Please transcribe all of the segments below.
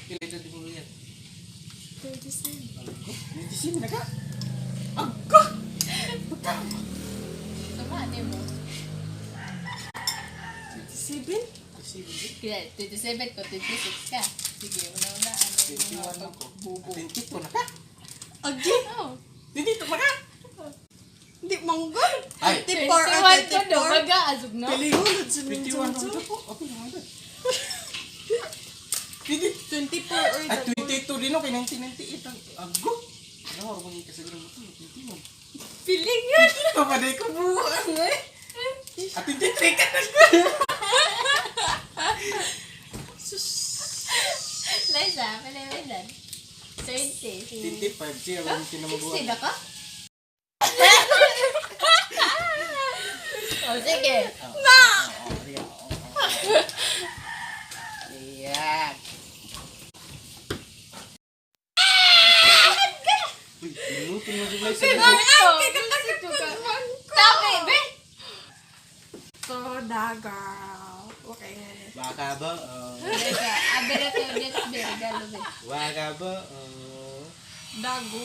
Pila ito di mo yan? 37. Medicine na ka? Agka! Sumani mo. 27? Kaya, 27 ko, 26 ka. Sige, una-una. Ano yung 21 mga ako. pagbubo? 22 na ka? Agi? Oh, Dito pa ka? Hindi manggol. Ay! 24 21 ko do, 24. baga, azog no? Pilihulod sa 21 Minjunjo. ako. Ako naman doon. Dito. 24 or Ay, 22 din ako. 1998 ang ago. Ano ako mga kasaguro mo ito? 21. Piling yun! Kapaday ko buwan eh. At 23 ka na ko. Liza, pala-liza. 20. 25 siya. Ang 60 kinamabuhan. na ka? Oh, sige. Iyak. Uy, pinutin mo sila sa Tapi, be! So, girl. Okay nga na. Baka ba? Liza, abera ko, dito, be, regalo, be. Baka ba? Dago.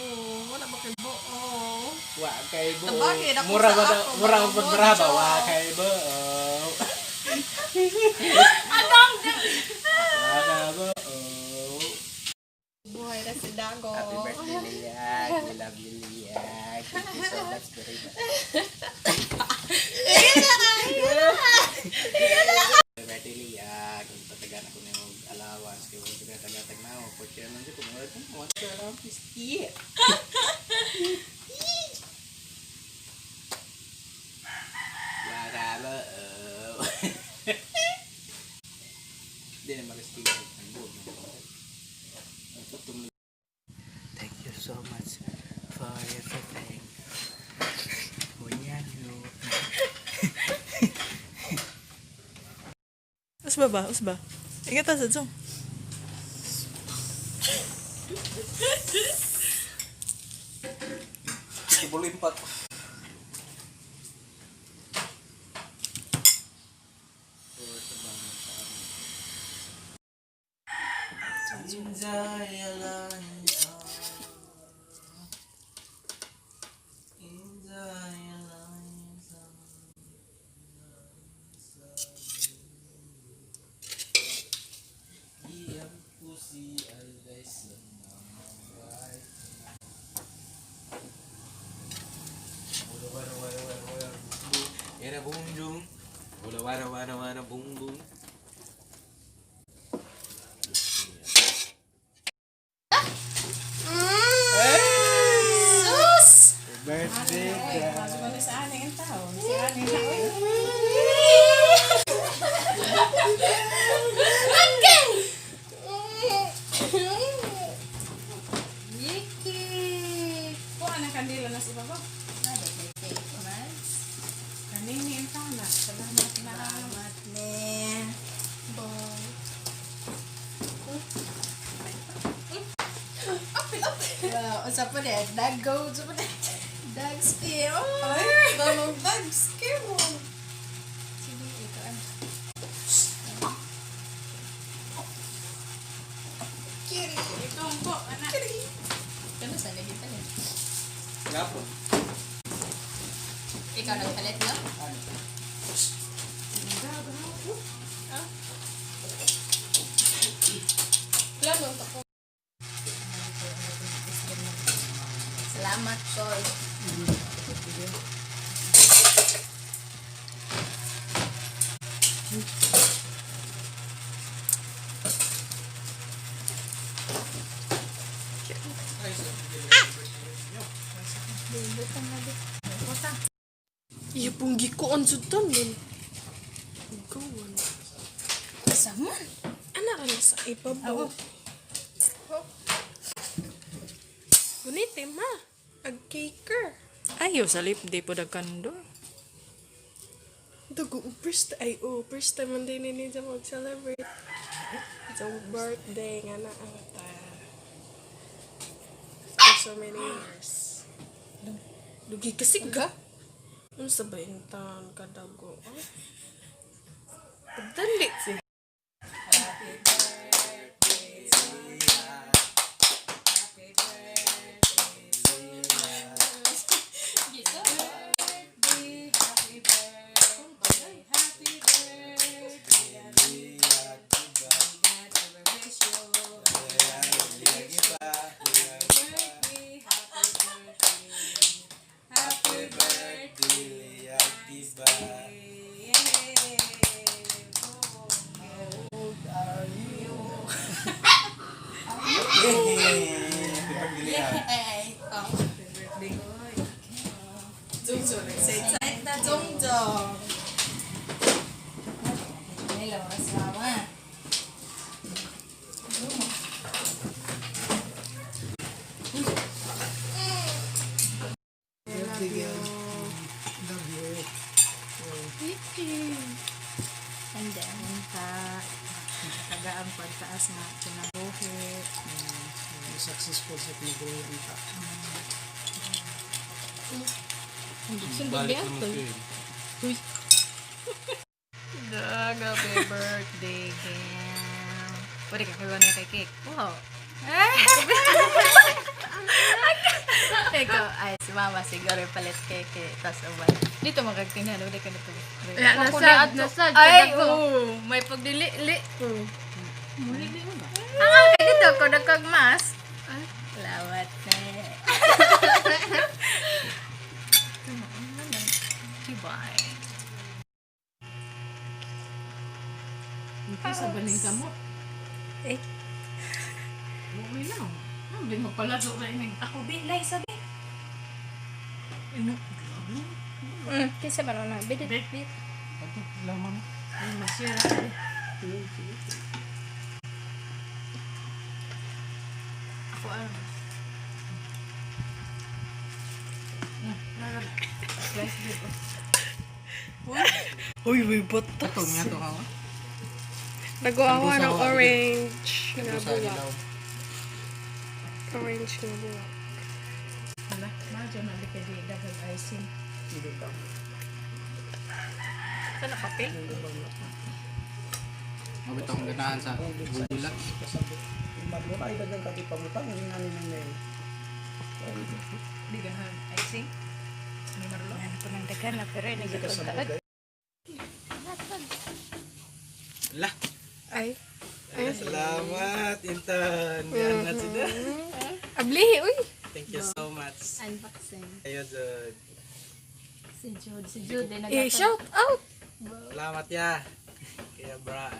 Wala ba kay Boo? Wakay bo. Tabagin ako Mura sa ba? ako, Mura mga ba braba? bonjo. Wakay bo. Anong? Baka ba? Buhay na si Dago. Happy birthday, Liag. We love you, Liag. Thank you so much very much. Happy birthday, Liag. Kung tatagan ako ng allowance, kaya kung tagatag na ako, porque naman dito, kumulat mo, kumulat ka lang, pisti. Baka ba? Hindi na mag-pisti. Thank you so much for everything. Usba. Ingat sa Zoom. Ibulimpat. Era bunjung. Wala bungbung. Sus! Birthday guys. Saan ang tao? Saan ang tao? Okay! Yiki! Kung anong kandila na si Baba? Nada, birthday ko, mas. Kanini ang tao na. Salamat na. Salamat, ne. Bye. Usap pa din. Dago. Usap pa din. Dag skill. Ay, dalong dags mo. Sige, ito ang. Kiri. Ito ang po, anak. Kano saan naging palit? Gapon. Ikaw nagpalit, no? Ano? Klaro, ako. Salamat, Sol. Iya pong gikuan sa tanon. Gawon. Kasama? Anak ka na sa ibabaw. Gunit ma. Ag-caker. Ayaw sa lip day po dagkando. Dago, first time man din ni siya mag-celebrate. Sa birthday nga na ang for so many years. Dugi kasi ga. Ano sa ba yung taon kadago? Pagdali siya. Happy birthday to Oh. Nila oras mama. And then, tagaan pagtaas nga kinabuhi. Successful sa pinagawin ka. Balik naman ko yun. Uy. Happy birthday, girl. Pwede ka kayo na kay cake. Wow. Ikaw, ay, si mama siguro yung palit keke. Tapos ubay. Dito magagtingnan. Ulit ka nito. Nasad. Ay, oo. May pagdili-li. Ang kay dito ko nagkagmas. Lawat na. Bye. Hindi sa baling ka mo. Eh. Okay lang. Hindi mo pala so kayo. Ako bilay sabi. Kisa ba na? Bidit. Laman. Ay, masira. Ako ano? Slice bread. Uy, may bata. Ito, nga ito ka. Nagawa ko ng Sambusa, orange Ito na sa buwak. ilaw. Orange na buwak. Hala, madyo na di kaya dagang icing. Hindi ka. Sana kape? Mabit akong ganahan sa bubula. Magmura ay dagang kati pamutang yung namin ng mail. Di ganahan icing? May marlo? Ano ko nang dagan na pero hindi ko talag. Lah. Ay. Salamat, Intan. Yan na sila. Ablihi, uy. Thank you so much. Unboxing. Kayo, Jod. Si Jude din Eh, shout out. Salamat ya. Kaya Brad.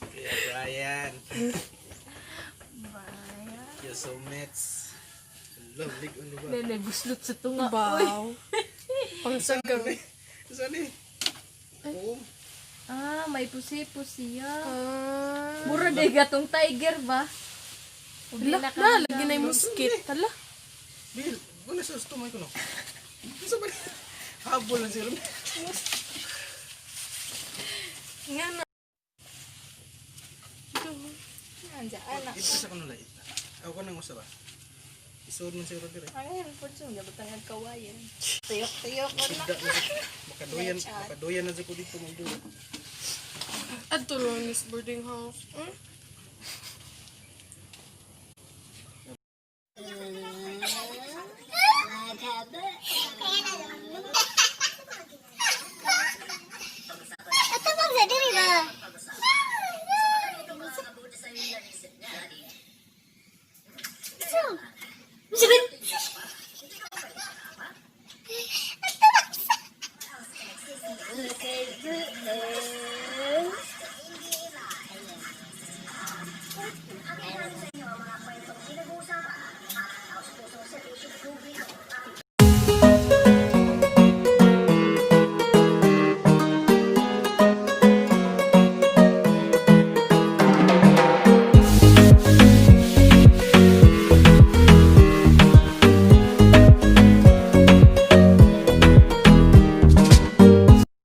Kaya Brian. Kaya so much. Lovely ko ba? Nene, buslot sa tunga. Wow. Pangsagaw. Saan eh? Oo. Ah, may pusi-pusi ya. Ah. Mura de gatong tiger ba? Hala, lagi na yung muskit. Hala. Bill, wala sa stomach ko no. Sa ba? Habol lang sila. Nga na. Anja, anak. Ito sa kanula ita. Ako ko nang usaba. Isuod mo siguro dire. Ayun, po siya. Gabatan ng kawayan. Tuyok-tuyok ko na. Makaduyan na sa ko dito magduwa. At tulong Miss boarding house.